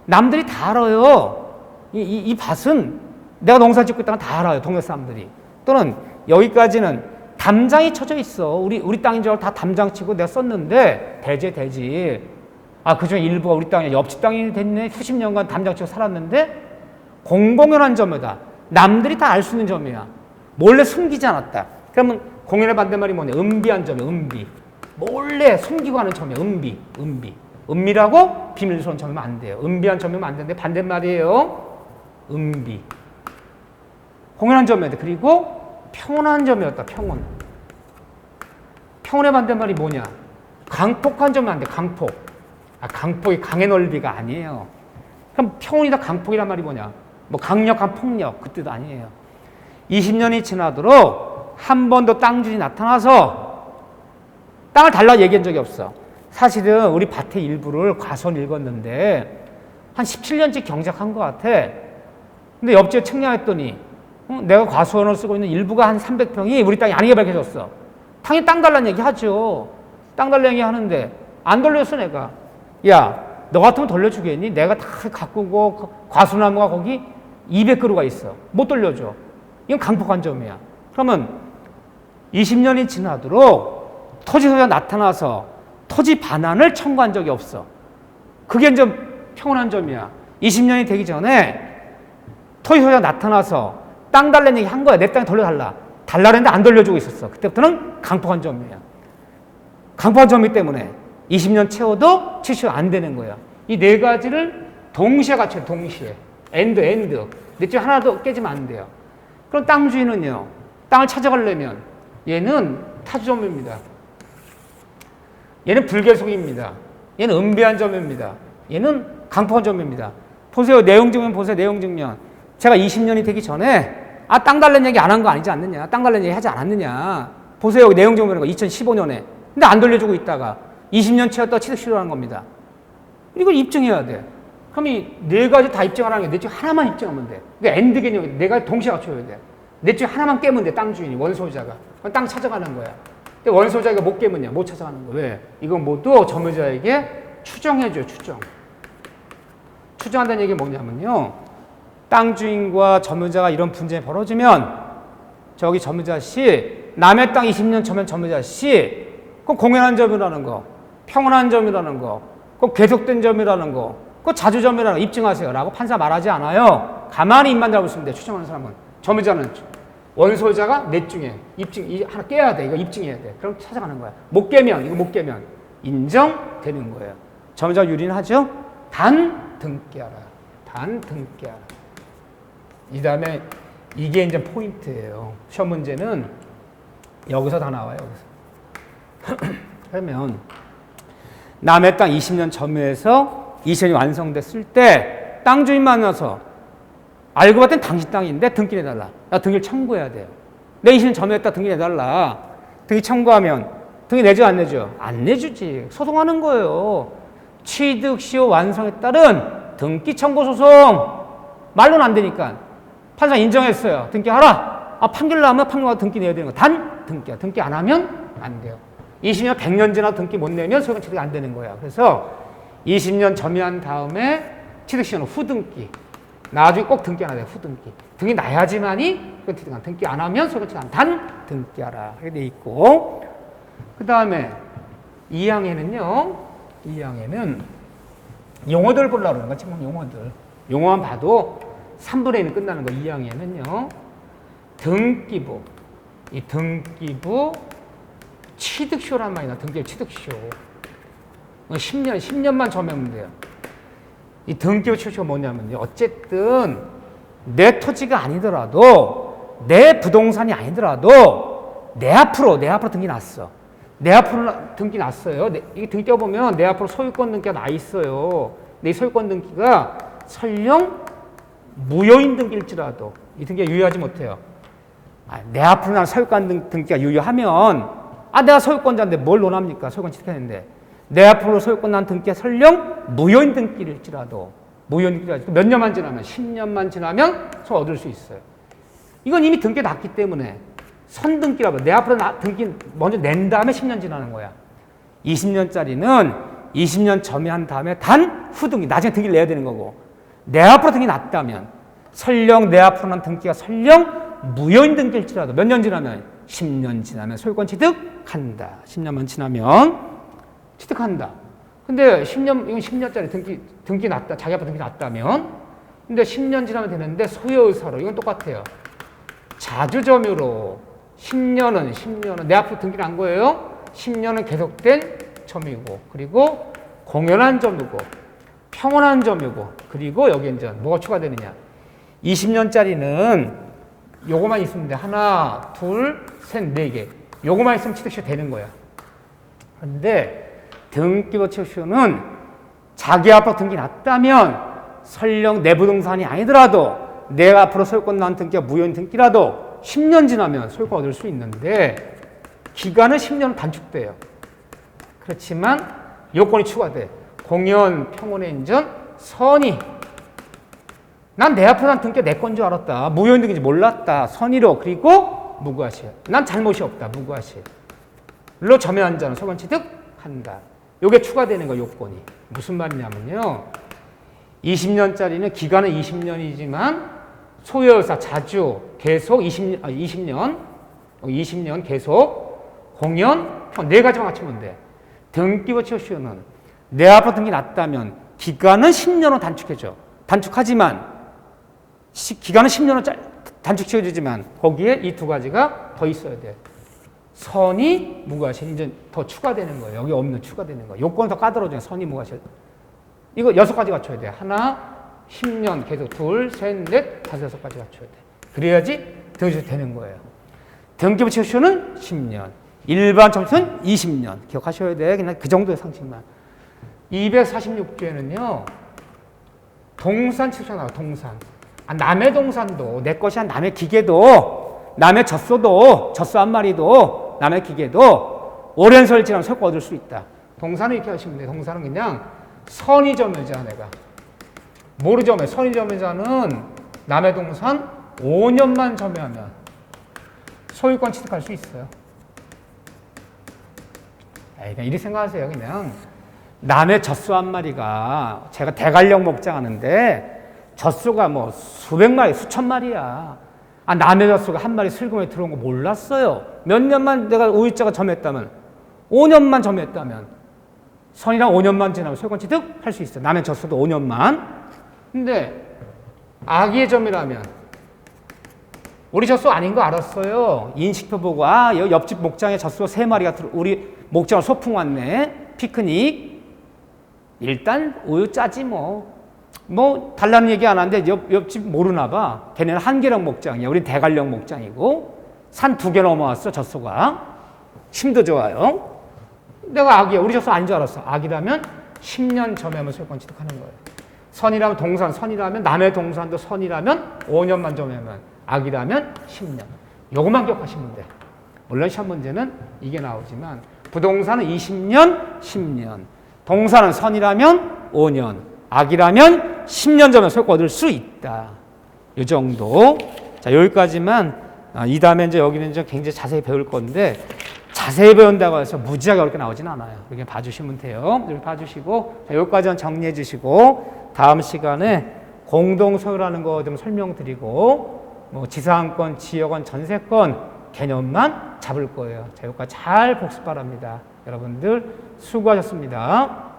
남들이 다 알아요. 이 밭은 내가 농사 짓고 있다는 건 다 알아요. 동네 사람들이. 또는 여기까지는 담장이 쳐져 있어. 우리 땅인 줄 알고 다 담장 치고 내가 썼는데 대지. 아, 그중에 일부가 우리 땅이 옆집 땅이 됐네. 수십 년간 담장 치고 살았는데 공공연한 점이다. 남들이 다 알 수 있는 점이야. 몰래 숨기지 않았다. 그러면 공연의 반대말이 뭐냐? 은비한 점이야. 은비. 몰래 숨기고 하는 점이야. 은비. 은밀하고 비밀스러운 점이면 안 돼요. 은비한 점이면 안 되는데 반대말이에요. 은비. 공연한 점이었다. 그리고 평온한 점이었다. 평온의 반대말이 뭐냐? 강폭한 점이 안 돼. 강폭. 강폭이 강의 넓이가 아니에요. 그럼 평온이다 강폭이란 말이 뭐냐? 뭐 강력한 폭력 그 뜻 아니에요. 20년이 지나도록 한 번도 땅주인이 나타나서 땅을 달라고 얘기한 적이 없어. 사실은 우리 밭의 일부를 과수원 읽었는데 한 17년째 경작한 것 같아. 근데 옆집에 측량했더니 내가 과수원을 쓰고 있는 일부가 한 300평이 우리 땅이 아니게 밝혀졌어. 당연히 땅 달라는 얘기 하죠. 땅 달라는 얘기 하는데 안 돌렸어 내가. 야, 너 같으면 돌려주겠니? 내가 다 가꾸고 과수나무가 거기 200그루가 있어. 못 돌려줘. 이건 강폭한 점이야. 그러면 20년이 지나도록 토지소유가 나타나서 토지 반환을 청구한 적이 없어. 그게 이제 평온한 점이야. 20년이 되기 전에 토지소유가 나타나서 땅 달라는 얘기 한 거야. 내 땅에 돌려달라. 달라는데 안 돌려주고 있었어. 그때부터는 강폭한 점이야. 강폭한 점이기 때문에 20년 채워도 취득 안 되는 거야. 이 네 가지를 동시에 갖춰요. 동시에. 엔드. 넷 중 하나도 깨지면 안 돼요. 그럼 땅 주인은요. 땅을 찾아가려면 얘는 타주점입니다. 얘는 불계속입니다. 얘는 은비한 점입니다. 얘는 강폭한 점입니다. 보세요. 내용증명 보세요. 내용증명. 제가 20년이 되기 전에 땅 달라는 얘기 안 한 거 아니지 않느냐. 땅 달라는 얘기 하지 않았느냐. 보세요. 내용증명이라는 거 2015년에. 근데 안 돌려주고 있다가 20년 채웠다 취득 실효하는 겁니다. 이걸 입증해야 돼. 그럼 이 네 가지 다 입증하라는 게 넷 중 하나만 입증하면 돼. 그러니까 엔드 개념이 네 가지 동시에 갖춰야 돼. 넷 중 하나만 깨면 돼. 땅 주인이, 원소유자가. 그럼 땅 찾아가는 거야. 근데 원소유자가 못 깨면요. 못 찾아가는 거야. 왜? 이건 모두 점유자에게 추정해줘요. 추정한다는 얘기가 뭐냐면요. 땅 주인과 점유자가 이런 분쟁이 벌어지면 저기 점유자 씨, 남의 땅 20년 처면 점유자 씨, 그 공연한 점이라는 거, 평온한 점이라는 거, 그 계속된 점이라는 거, 그 자주점이라는 거 입증하세요. 라고 판사 말하지 않아요. 가만히 입만 잡고 있으면 돼. 추정하는 사람은. 점유자는 원소유자가 넷 중에 입증, 하나 깨야 돼. 이거 입증해야 돼. 그럼 찾아가는 거야. 못 깨면, 이거 못 깨면 인정되는 거예요. 점유자 유리는 하죠? 단 등기하라. 이 다음에 이게 이제 포인트예요. 시험 문제는 여기서 다 나와요. 여기서. 그러면 남의 땅 20년 점유해서 20년이 완성됐을 때 땅 주인 만나서 알고 봤더니 당신 땅인데 등기 내달라. 나 등기를 청구해야 돼요. 내 20년 점유했다 등기 내달라. 등기 청구하면 등기 내죠 안 내죠? 안 내주지. 소송하는 거예요. 취득시효 완성에 따른 등기 청구 소송. 말로는 안 되니까. 판사 인정했어요. 등기하라. 판결 나면 판결하고 등기 내야 되는 거. 단 등기야. 등기 안 하면 안 돼요. 20년, 100년 지나도 등기 못 내면 소유권 취득이 안 되는 거야. 그래서 20년 점유한 다음에 취득시효는 후등기. 나중에 꼭 등기 하나 돼요. 후등기. 등기 나야지만이 등기 안 하면 소유권 취득 안 단 등기하라. 이렇게 돼 있고. 그 다음에 2항에는요. 2항에는 용어들 보려고 그러는 거야. 지금 용어들. 용어만 봐도 3분의 1은 끝나는 거. 2항에는요. 등기부. 이 등기부 취득시효란 말이 나. 등기부 취득시효. 10년만 점유하면 돼요. 이 등기부 취소가 뭐냐면요. 어쨌든 내 토지가 아니더라도 내 부동산이 아니더라도 내 앞으로 등기 났어. 내 앞으로 등기 났어요. 이게 등기 보면 내 앞으로 소유권 등기가 나 있어요. 내 소유권 등기가 설령 무효인 등기일지라도 이 등기가 유효하지 못해요. 내 앞으로 난 소유권 등기가 유효하면 내가 소유권자인데 뭘 논합니까? 소유권 취득했는데 내 앞으로 소유권 난 등기가 설령 무효인 등기일지라도 몇 년만 지나면 10년만 지나면 소유 얻을 수 있어요. 이건 이미 등기가 났기 때문에 선등기라고 내 앞으로 등기 먼저 낸 다음에 10년 지나는 거야. 20년짜리는 20년 점유한 다음에 단 후등기 나중에 등기를 내야 되는 거고 내 앞으로 등기 났다면 설령 내 앞으로 난 등기가 설령 무효인 등기일지라도 몇 년 지나면 10년 지나면 소유권 취득한다. 10년만 지나면 취득한다. 근데 10년 이건 10년짜리 등기 났다. 자기 앞으로 등기 났다면 근데 10년 지나면 되는데 소유 의사로 이건 똑같아요. 자주 점유로 10년은 내 앞으로 등기 난 거예요. 10년은 계속된 점유고 그리고 공연한 점유고 평온한 점유고 그리고 여기 이제 뭐가 추가되느냐 20년짜리는 요거만 있으면 돼. 하나, 둘, 셋, 네 개. 요거만 있으면 취득시효 되는 거야. 그런데 등기부 취득시효는 자기 앞으로 등기 났다면 설령 내 부동산이 아니더라도 내가 앞으로 소유권 난 등기가 무효인 등기라도 10년 지나면 소유권 얻을 수 있는데 기간은 10년 단축돼요. 그렇지만 요건이 추가돼. 공연, 평온의 인전, 선의. 난 내 앞으로 난 등기가 내 건 줄 알았다. 무효인 등기인지 몰랐다. 선의로 그리고 무과실. 난 잘못이 없다. 무과실로 점유한 자는 소유권 취득한다. 요게 추가되는 거 요건이. 무슨 말이냐면요. 20년짜리는 기간은 20년이지만 소유의사 자주 계속 20년 계속 공연 네 가지만 갖추면 돼. 등기부 취득시효는 내 앞으로 등기 났다면 기간은 10년으로 단축해줘. 단축하지만 기간은 10년으로 단축시켜주지만 거기에 이 두 가지가 더 있어야 돼. 선의, 무과실 이제 더 추가되는 거예요. 여기 없는 추가되는 거예요. 요건 더 까다로워져요. 선의, 무과실. 이거 6가지 갖춰야 돼. 하나, 10년 계속 둘, 셋, 넷, 다섯, 6가지 갖춰야 돼. 그래야지 등기부 되는 거예요. 등기부 취득시효는 10년, 일반 점유는 20년. 기억하셔야 돼. 그냥 그 정도의 상식만. 246조에는요. 동산 취득시효 나와요. 동산. 남의 동산도 내 것이 한 남의 기계도 남의 젖소도 젖소 한 마리도 남의 기계도 오랜 세월 지나면 소유권 얻을 수 있다. 동산은 이렇게 하시면 돼요. 동산은 그냥 선의 점유자 내가 모르죠. 선의 점유자는 남의 동산 5년만 점유하면 소유권 취득할 수 있어요. 그냥 이렇게 생각하세요. 그냥 남의 젖소 한 마리가 제가 대관령 목장 하는데 젖소가 뭐 수백 마리, 수천 마리야. 남의 젖소가 한 마리 슬금에 들어온 거 몰랐어요. 몇 년만 내가 우유자가 점유했다면 5년만 점유했다면 선이랑 5년만 지나면 소유권 취득할 수 있어요. 남의 젖소도 5년만. 근데 아기의 점이라면 우리 젖소 아닌 거 알았어요. 인식표 보고 여기 옆집 목장에 젖소 3마리가 우리 목장을 소풍 왔네. 피크닉. 일단 우유 짜지 뭐 달라는 얘기 안 하는데 옆집 모르나 봐. 걔네는 한계령 목장이야. 우린 대관령 목장이고 산 2개 넘어왔어. 젖소가. 힘도 좋아요. 내가 아기야. 우리 젖소 아닌 줄 알았어. 아기라면 10년 점유하면 소유권 취득하는 거예요. 선이라면 동산, 선이라면 남의 동산도 선이라면 5년만 점유하면 아기라면 10년. 요것만 기억하시면 돼. 물론 시험 문제는 이게 나오지만 부동산은 20년, 10년. 동산은 선이라면 5년. 악이라면 10년 전에 소유권 얻을 수 있다. 이 정도. 자, 여기까지만. 이 다음에 이제 여기는 이제 굉장히 자세히 배울 건데, 자세히 배운다고 해서 무지하게 어렵게 나오진 않아요. 이렇게 봐주시면 돼요. 이렇게 봐주시고, 자, 여기까지는 정리해 주시고, 다음 시간에 공동소유라는 거 좀 설명드리고, 뭐 지상권, 지역권, 전세권 개념만 잡을 거예요. 자, 여기까지 잘 복습 바랍니다. 여러분들 수고하셨습니다.